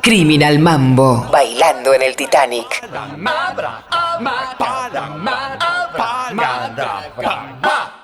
Criminal Mambo, bailando en el Titanic.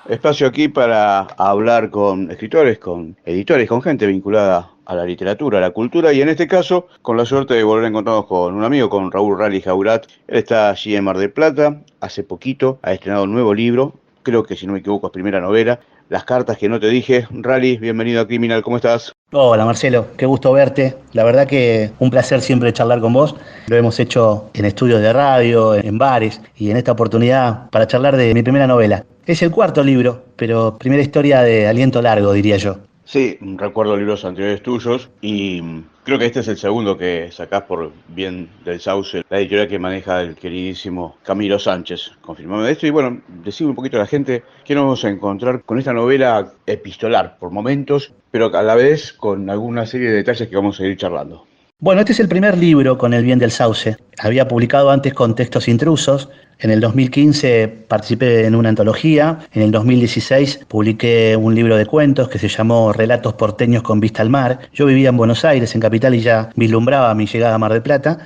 Espacio aquí para hablar con escritores, con editores, con gente vinculada a la literatura, a la cultura, y en este caso, con la suerte de volver a encontrarnos con un amigo, con Raúl Rally Jaurat. Él está allí en Mar del Plata, hace poquito ha estrenado un nuevo libro, creo que si no me equivoco es primera novela, Las cartas que no te dije. Rally, bienvenido a Criminal, ¿cómo estás? Hola Marcelo, qué gusto verte. La verdad que un placer siempre charlar con vos. Lo hemos hecho en estudios de radio, en bares, y en esta oportunidad para charlar de mi primera novela. Es el cuarto libro, pero primera historia de aliento largo, diría yo. Sí, recuerdo libros anteriores tuyos y creo que este es el segundo que sacás por Bien del Sauce, la editorial que maneja el queridísimo Camilo Sánchez. Confirmame de esto y bueno, decime un poquito a la gente qué nos vamos a encontrar con esta novela epistolar por momentos, pero a la vez con alguna serie de detalles que vamos a ir charlando. Bueno, este es el primer libro con El Bien del Sauce. Había publicado antes con Textos Intrusos. En el 2015 participé en una antología. En el 2016 publiqué un libro de cuentos que se llamó Relatos porteños con vista al mar. Yo vivía en Buenos Aires, en Capital, y ya vislumbraba mi llegada a Mar del Plata.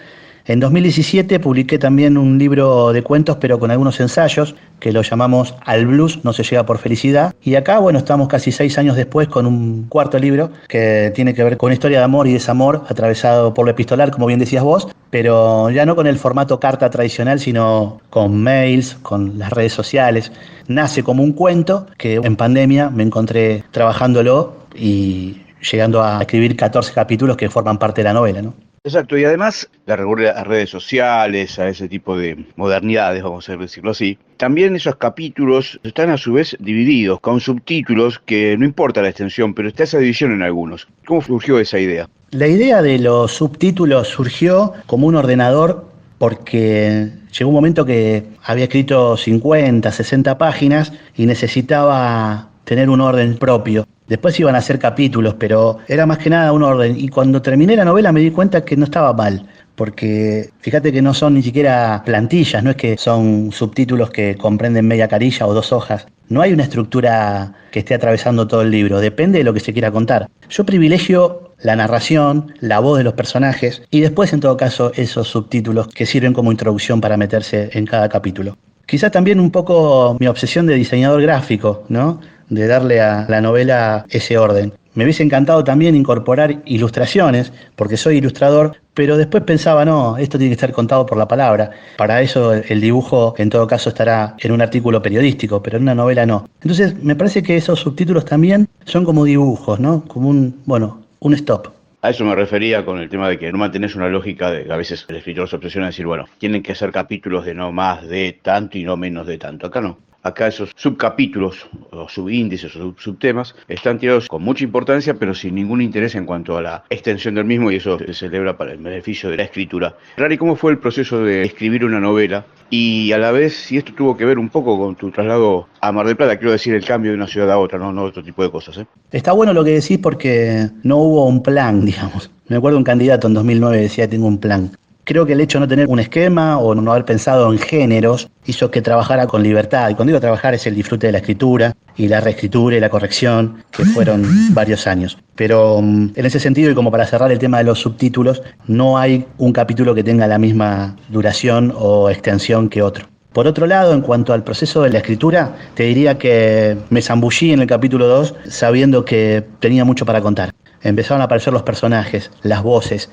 En 2017 publiqué también un libro de cuentos, pero con algunos ensayos, que lo llamamos Al Blues no se llega por felicidad. Y acá, bueno, estamos casi 6 años después con un cuarto libro que tiene que ver con una historia de amor y desamor atravesado por lo epistolar, como bien decías vos, pero ya no con el formato carta tradicional, sino con mails, con las redes sociales. Nace como un cuento que en pandemia me encontré trabajándolo y llegando a escribir 14 capítulos que forman parte de la novela, ¿no? Exacto, y además la recurrir a redes sociales, a ese tipo de modernidades, vamos a decirlo así. También esos capítulos están a su vez divididos con subtítulos que no importa la extensión, pero está esa división en algunos. ¿Cómo surgió esa idea? La idea de los subtítulos surgió como un ordenador porque llegó un momento que había escrito 50, 60 páginas y necesitaba tener un orden propio. Después iban a ser capítulos, pero era más que nada un orden. Y cuando terminé la novela me di cuenta que no estaba mal, porque fíjate que no son ni siquiera plantillas, no es que son subtítulos que comprenden media carilla o 2 hojas. No hay una estructura que esté atravesando todo el libro, depende de lo que se quiera contar. Yo privilegio la narración, la voz de los personajes y después, en todo caso, esos subtítulos que sirven como introducción para meterse en cada capítulo. Quizá también un poco mi obsesión de diseñador gráfico, ¿no? De darle a la novela ese orden. Me hubiese encantado también incorporar ilustraciones, porque soy ilustrador, pero después pensaba, no, esto tiene que estar contado por la palabra. Para eso el dibujo, en todo caso, estará en un artículo periodístico, pero en una novela no. Entonces, me parece que esos subtítulos también son como dibujos, ¿no? Como un stop. A eso me refería con el tema de que no mantenés una lógica de que a veces el escritor se obsesiona en decir, bueno, tienen que ser capítulos de no más de tanto y no menos de tanto. Acá no. Acá esos subcapítulos o subíndices o subtemas están tirados con mucha importancia, pero sin ningún interés en cuanto a la extensión del mismo, y eso se celebra para el beneficio de la escritura. Rari, ¿cómo fue el proceso de escribir una novela? Y a la vez, si esto tuvo que ver un poco con tu traslado a Mar del Plata, quiero decir el cambio de una ciudad a otra, no otro tipo de cosas, ¿eh? Está bueno lo que decís porque no hubo un plan, digamos. Me acuerdo un candidato en 2009 decía, tengo un plan. Creo que el hecho de no tener un esquema o no haber pensado en géneros hizo que trabajara con libertad. Y cuando digo trabajar es el disfrute de la escritura y la reescritura y la corrección, que fueron varios años. Pero en ese sentido, y como para cerrar el tema de los subtítulos, no hay un capítulo que tenga la misma duración o extensión que otro. Por otro lado, en cuanto al proceso de la escritura, te diría que me zambullí en el capítulo 2 sabiendo que tenía mucho para contar. Empezaron a aparecer los personajes, las voces,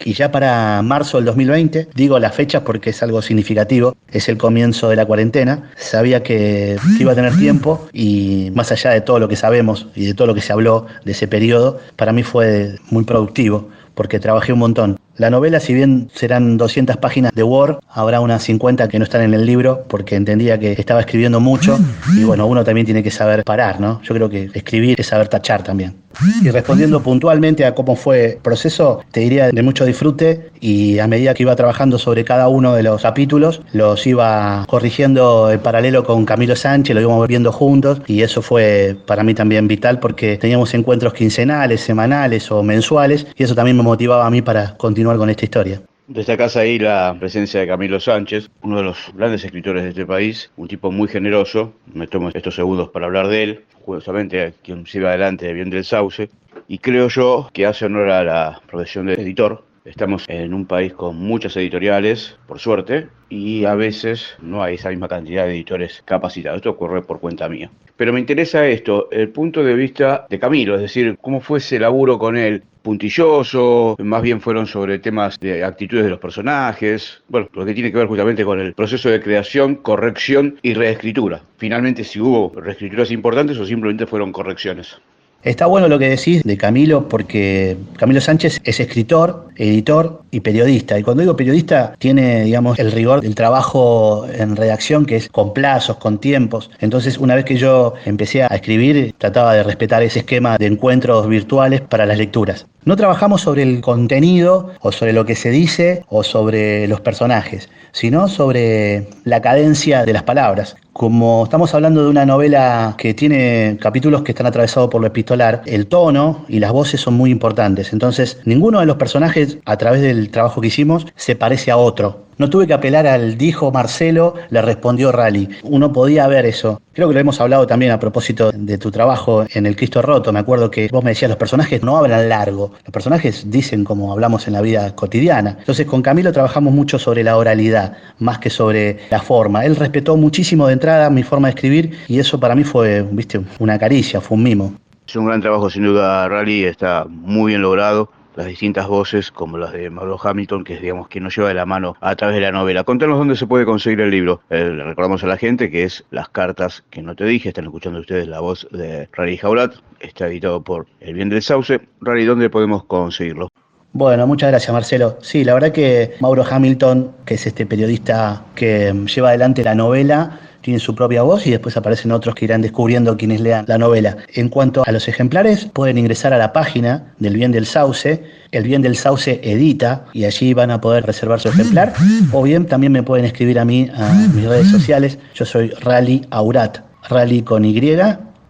y ya para marzo del 2020, digo las fechas porque es algo significativo, es el comienzo de la cuarentena, sabía que iba a tener tiempo y más allá de todo lo que sabemos y de todo lo que se habló de ese periodo, para mí fue muy productivo porque trabajé un montón. La novela, si bien serán 200 páginas de Word, habrá unas 50 que no están en el libro porque entendía que estaba escribiendo mucho y bueno, uno también tiene que saber parar, ¿no? Yo creo que escribir es saber tachar también. Y respondiendo puntualmente a cómo fue el proceso, te diría de mucho disfrute y a medida que iba trabajando sobre cada uno de los capítulos, los iba corrigiendo en paralelo con Camilo Sánchez, lo íbamos viendo juntos y eso fue para mí también vital porque teníamos encuentros quincenales, semanales o mensuales y eso también me motivaba a mí para continuar con esta historia. Destacás ahí la presencia de Camilo Sánchez, uno de los grandes escritores de este país, un tipo muy generoso. Me tomo estos segundos para hablar de él, justamente quien sigue adelante de Bien del Sauce, y creo yo que hace honor a la profesión de editor. Estamos en un país con muchas editoriales, por suerte, y a veces no hay esa misma cantidad de editores capacitados. Esto ocurre por cuenta mía. Pero me interesa esto, el punto de vista de Camilo, es decir, cómo fue ese laburo con él. Puntilloso, más bien fueron sobre temas de actitudes de los personajes, bueno, lo que tiene que ver justamente con el proceso de creación, corrección y reescritura. Finalmente, si hubo reescrituras importantes o simplemente fueron correcciones. Está bueno lo que decís de Camilo, porque Camilo Sánchez es escritor, editor y periodista. Y cuando digo periodista, tiene, digamos, el rigor del trabajo en redacción, que es con plazos, con tiempos. Entonces, una vez que yo empecé a escribir, trataba de respetar ese esquema de encuentros virtuales para las lecturas. No trabajamos sobre el contenido o sobre lo que se dice o sobre los personajes, sino sobre la cadencia de las palabras. Como estamos hablando de una novela que tiene capítulos que están atravesados por lo epistolar, el tono y las voces son muy importantes. Entonces, ninguno de los personajes, a través del trabajo que hicimos, se parece a otro. No tuve que apelar al dijo Marcelo, le respondió Rally. Uno podía ver eso. Creo que lo hemos hablado también a propósito de tu trabajo en El Cristo Roto. Me acuerdo que vos me decías, los personajes no hablan largo. Los personajes dicen como hablamos en la vida cotidiana. Entonces con Camilo trabajamos mucho sobre la oralidad, más que sobre la forma. Él respetó muchísimo de entrada mi forma de escribir y eso para mí fue, viste, una caricia, fue un mimo. Es un gran trabajo sin duda, Rally, está muy bien logrado. Las distintas voces, como las de Mauro Hamilton, que es, digamos, quien nos lleva de la mano a través de la novela. Contanos dónde se puede conseguir el libro. Le recordamos a la gente que es Las cartas que no te dije. Están escuchando ustedes la voz de Rally Jaulat. Está editado por El Bien del Sauce. Rally, ¿dónde podemos conseguirlo? Bueno, muchas gracias, Marcelo. Sí, la verdad que Mauro Hamilton, que es este periodista que lleva adelante la novela, tiene su propia voz y después aparecen otros que irán descubriendo quienes lean la novela. En cuanto a los ejemplares, pueden ingresar a la página del Bien del Sauce. El Bien del Sauce edita y allí van a poder reservar su ejemplar. O bien también me pueden escribir a mí a mis redes sociales. Yo soy Rally Aurat. Rally con Y,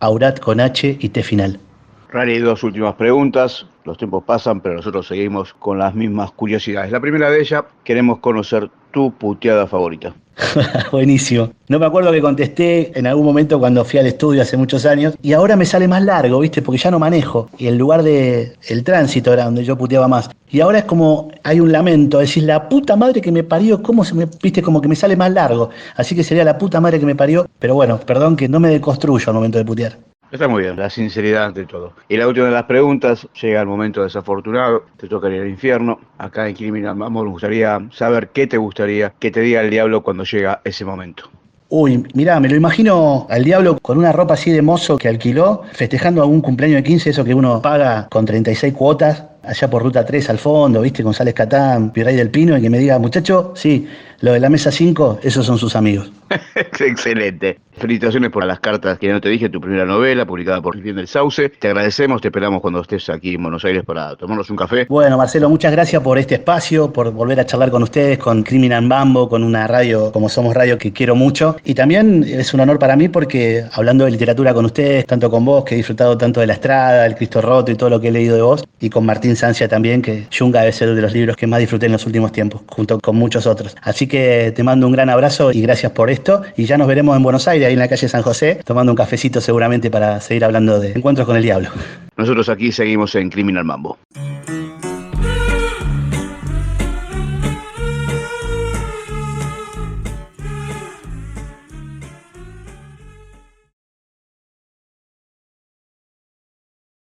Aurat con H y T final. Rally, dos últimas preguntas. Los tiempos pasan, pero nosotros seguimos con las mismas curiosidades. La primera de ellas, queremos conocer tu puteada favorita. Buenísimo. No me acuerdo que contesté en algún momento cuando fui al estudio hace muchos años y ahora me sale más largo, ¿viste? Porque ya no manejo. Y en lugar de el tránsito era donde yo puteaba más. Y ahora es como hay un lamento, es decir, la puta madre que me parió, ¿cómo se me, viste? Como que me sale más largo. Así que sería la puta madre que me parió. Pero bueno, perdón que no me deconstruyo al momento de putear. Está muy bien, la sinceridad ante todo. Y la última de las preguntas, llega el momento desafortunado, te toca ir al infierno. Acá en Criminal Mambo nos gustaría saber qué te gustaría que te diga el diablo cuando llega ese momento. Uy, mirá, me lo imagino al diablo con una ropa así de mozo que alquiló, festejando algún cumpleaños de 15, eso que uno paga con 36 cuotas, allá por Ruta 3 al fondo, ¿viste? González Catán, Virrey del Pino, y que me diga, muchacho, sí, lo de la mesa 5, esos son sus amigos. Excelente. Felicitaciones por las cartas que no te dije, tu primera novela, publicada por El Bien del Sauce. Te agradecemos, te esperamos cuando estés aquí en Buenos Aires para tomarnos un café. Bueno, Marcelo, muchas gracias por este espacio, por volver a charlar con ustedes, con Criminal Mambo, con una radio como Somos Radio que quiero mucho. Y también es un honor para mí porque hablando de literatura con ustedes, tanto con vos, que he disfrutado tanto de La Estrada, El Cristo Roto y todo lo que he leído de vos, y con Martín Sancia también, que Yunga debe ser de los libros que más disfruté en los últimos tiempos, junto con muchos otros. Así que te mando un gran abrazo y gracias por esto. Y ya nos veremos en Buenos Aires, ahí en la calle San José, tomando un cafecito seguramente para seguir hablando de encuentros con el diablo. Nosotros aquí seguimos en Criminal Mambo.